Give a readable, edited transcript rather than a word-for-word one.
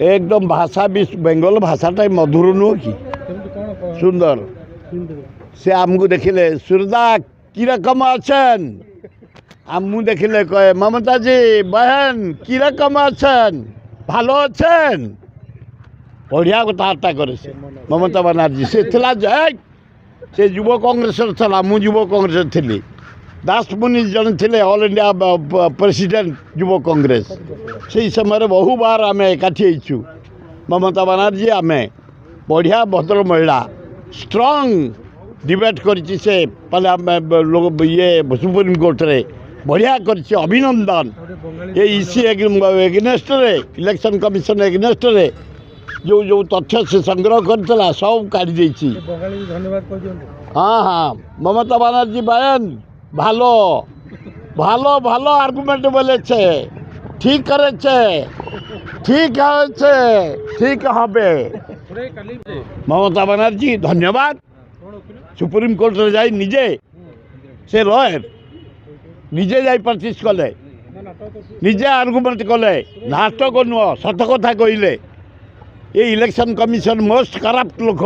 एकदम भाषा भी बेंगल भाषाटा मधुर नुह कि सुंदर से आमको देखिले सूरदा की रकम अच्छन आमू देखिले कहे ममता जी बहन की रकम अच्छन भालो अच्छन बढ़िया कथबार्ता करे से ममता बनर्जी से थिला जय से युव कांग्रेस थला मु युव कांग्रेस थी दास मुनि जन थे ऑल इंडिया प्रेसिडेंट युव कांग्रेस से समय बहु बार आम एकाठी होइछु ममता बनर्जी आम बढ़िया भद्र महिला स्ट्रांग डिबेट करिछि से लोग ये सुप्रीम कोर्ट रे बढ़िया करिछि अभिनंदन ये इसी एग्नेस्ट रे इलेक्शन कमिशन एग्नेस्ट रे जो जो तथ्य से संग्रह करता सब काढ़ी देछि हाँ हाँ ममता बनर्जी बहन भालो भालो भालो आर्गुमेंट बोले ठीक करे ठीक है ठीक हबे ममता बनर्जी धन्यवाद सुप्रीम कोर्ट रे जाई निजे से लॉयर निजे जाई प्रैक्टिस कले निजे आर्गुमेंट कले नाटक नुह सत कथा कहले ये इलेक्शन कमिशन मोस्ट करप्ट लोक